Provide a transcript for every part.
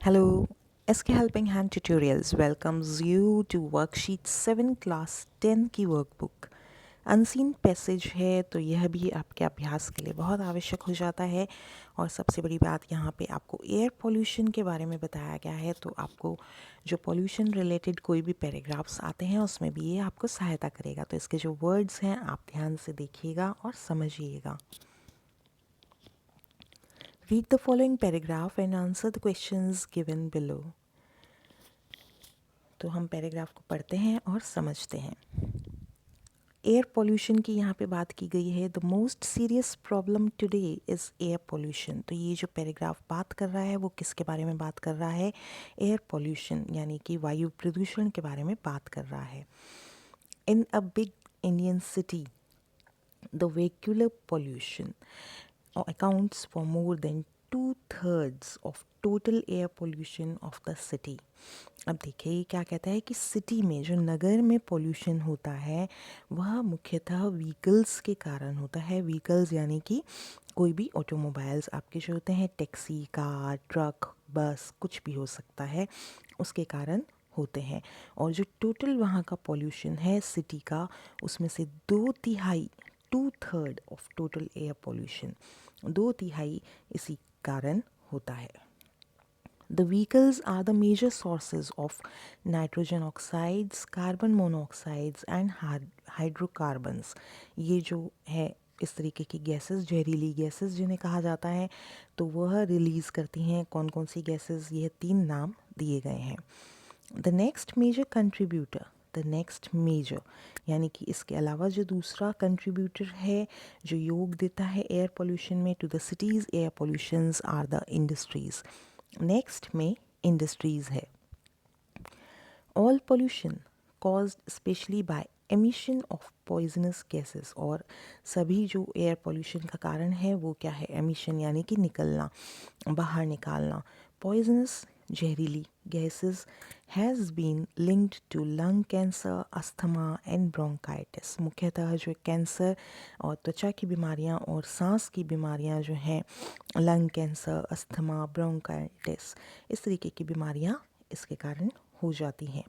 Hello, SK Helping Hand Tutorials welcomes you to worksheet 7 class 10 की workbook. Unseen passage है तो यह भी आपके अभ्यास के लिए बहुत आवश्यक हो जाता है। और सबसे बड़ी बात यहाँ पे आपको एयर पोल्यूशन के बारे में बताया गया है, तो आपको जो पोल्यूशन रिलेटेड कोई भी पैराग्राफ्स आते हैं उसमें भी ये आपको सहायता करेगा। तो इसके जो वर्ड्स हैं आप ध्यान से देखिएगा और समझिएगा। Read the following paragraph and answer the questions given below. तो हम पैराग्राफ को पढ़ते हैं और समझते हैं। एयर पोल्यूशन की यहाँ पे बात की गई है। The most serious problem today is air pollution. तो ये जो पैराग्राफ बात कर रहा है वो किसके बारे में बात कर रहा है? एयर पोल्यूशन यानी कि वायु प्रदूषण के बारे में बात कर रहा है। In a big Indian city the vehicular pollution accounts for more than 2/3 of total air pollution of the city. अब देखिए ये क्या कहता है कि सिटी में जो नगर में पोल्यूशन होता है वह मुख्यतः व्हीकल्स के कारण होता है। व्हीकल्स यानी कि कोई भी ऑटोमोबाइल्स आपके जो होते हैं, टैक्सी, कार, ट्रक, बस, कुछ भी हो सकता है, उसके कारण होते हैं। और जो टोटल वहाँ का पोल्यूशन है सिटी का, उसमें से 2/3 2/3 ऑफ टोटल एयर पोल्यूशन 2/3 इसी कारण होता है। The vehicles are the major sources of nitrogen oxides, carbon monoxides and hydrocarbons. ये जो है इस तरीके की गैसेस, जहरीली गैसेस जिन्हें कहा जाता है, तो वह रिलीज़ करती हैं कौन कौन सी गैसेस, ये 3 नाम दिए गए हैं। The next major contributor, the next major यानी कि इसके अलावा जो दूसरा कंट्रीब्यूटर है जो योग देता है एयर पोल्यूशन में to the cities air pollutions are the industries. Next में इंडस्ट्रीज़ है। All pollution caused specially by emission of poisonous gases. और सभी जो एयर पोल्यूशन का कारण है वो क्या है? एमिशन यानी कि निकलना, बाहर निकालना। पॉइजनस जहरीली gases has been linked to lung cancer, asthma and bronchitis. मुख्यतः जो कैंसर और त्वचा की बीमारियां और सांस की बीमारियां जो हैं, लंग कैंसर, अस्थमा, ब्रोंकाइटिस, इस तरीके की बीमारियां इसके कारण हो जाती हैं।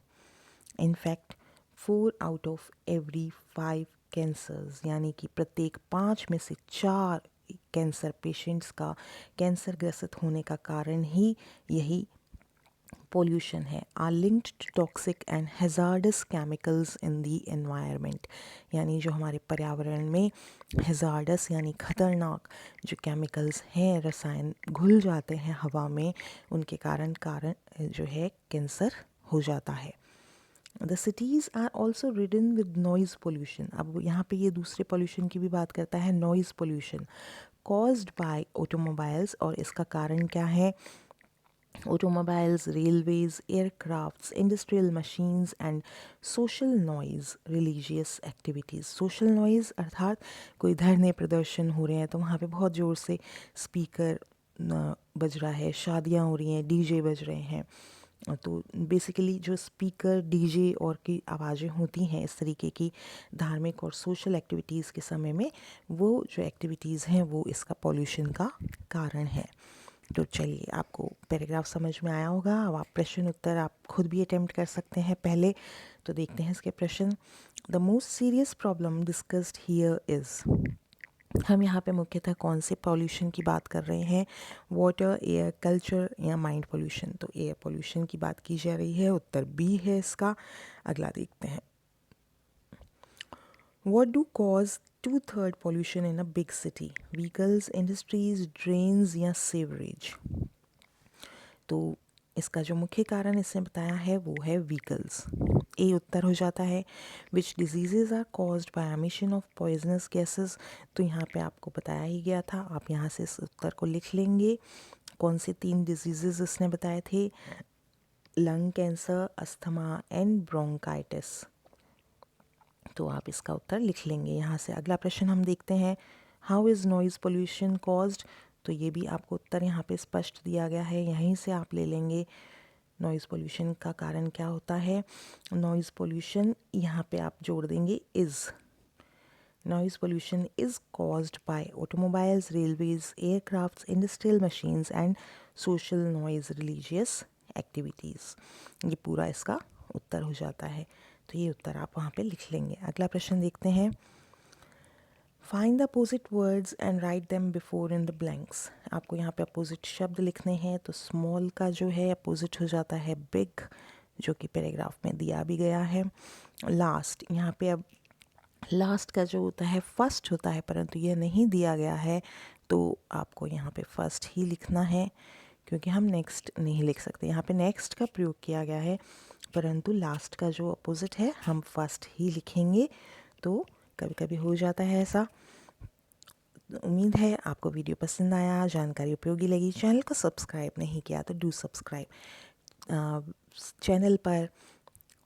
In fact 4 out of every 5 cancers यानी कि प्रत्येक 5 में से 4 कैंसर पेशेंट्स का कैंसर ग्रसित होने का कारण ही यही पोल्यूशन है। Are linked to toxic and hazardous chemicals in the environment. यानी जो हमारे पर्यावरण में हैजार्डस यानी खतरनाक जो केमिकल्स हैं, रसायन घुल जाते हैं हवा में, उनके कारण जो है कैंसर हो जाता है। The cities are also ridden with noise pollution. अब यहाँ पे ये दूसरे पोल्यूशन की भी बात करता है, noise pollution caused by automobiles. और इसका कारण क्या है? Automobiles, railways, aircrafts, industrial machines and social noise, religious activities. Social noise अर्थात कोई धरने प्रदर्शन हो रहे हैं तो वहाँ पे बहुत ज़ोर से स्पीकर बज रहा है, शादियाँ हो रही हैं, डीजे बज रहे हैं। तो बेसिकली जो स्पीकर, डीजे और की आवाज़ें होती हैं इस तरीके की धार्मिक और सोशल एक्टिविटीज़ के समय में, वो जो एक्टिविटीज़ हैं वो इसका पॉल्यूशन का कारण है। तो चलिए, आपको पैराग्राफ समझ में आया होगा। अब आप प्रश्न उत्तर आप खुद भी अटेम्प्ट कर सकते हैं पहले। तो देखते हैं इसके प्रश्न। The most serious problem discussed here is. हम यहाँ पे मुख्यतः कौन से पॉल्यूशन की बात कर रहे हैं? वाटर, एयर, कल्चर या माइंड पॉल्यूशन? तो एयर पॉल्यूशन की बात की जा रही है, उत्तर बी है इसका। अगला देखते हैं। What do cause 2/3 pollution in a big city? Vehicles, industries, drains या sewerage? तो इसका जो मुख्य कारण इसने बताया है वो है व्हीकल्स। ए उत्तर हो जाता है। Which disease are caused by emission of poisonous gases? तो यहाँ पे आपको बताया ही गया था, आप यहाँ से इस उत्तर को लिख लेंगे। कौन से 3 डिजीज़ इसने बताए थे? Lung cancer, asthma and bronchitis. तो आप इसका उत्तर लिख लेंगे यहाँ से। अगला प्रश्न हम देखते हैं। How is noise pollution caused? तो ये भी आपको उत्तर यहाँ पे स्पष्ट दिया गया है, यहीं से आप ले लेंगे। नॉइज़ पोल्यूशन का कारण क्या होता है? नॉइज़ पोल्यूशन यहाँ पे आप जोड़ देंगे is. Noise pollution is caused by automobiles, railways, aircrafts, industrial machines and social, noise, religious activities. ये पूरा इसका उत्तर हो जाता है। तो ये उत्तर आप वहाँ पे लिख लेंगे। अगला प्रश्न देखते हैं। Find the opposite words and write them before in the blanks. आपको यहाँ पे अपोजिट शब्द लिखने हैं। तो स्मॉल का जो है अपोजिट हो जाता है बिग, जो कि पैराग्राफ में दिया भी गया है। लास्ट, यहाँ पे अब लास्ट का जो होता है फर्स्ट होता है, परंतु यह नहीं दिया गया है, तो आपको यहाँ पे फर्स्ट ही लिखना है, क्योंकि हम नेक्स्ट नहीं लिख सकते। यहाँ पे नेक्स्ट का प्रयोग किया गया है, परंतु लास्ट का जो अपोजिट है हम फर्स्ट ही लिखेंगे। तो कभी कभी हो जाता है ऐसा। उम्मीद है आपको वीडियो पसंद आया, जानकारी उपयोगी लगी। चैनल को सब्सक्राइब नहीं किया तो डू सब्सक्राइब। चैनल पर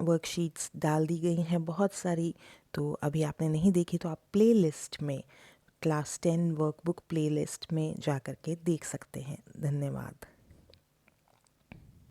वर्कशीट्स डाल दी गई हैं बहुत सारी, तो अभी आपने नहीं देखी तो आप प्लेलिस्ट में क्लास 10 वर्कबुक प्लेलिस्ट में जा कर के देख सकते हैं। धन्यवाद।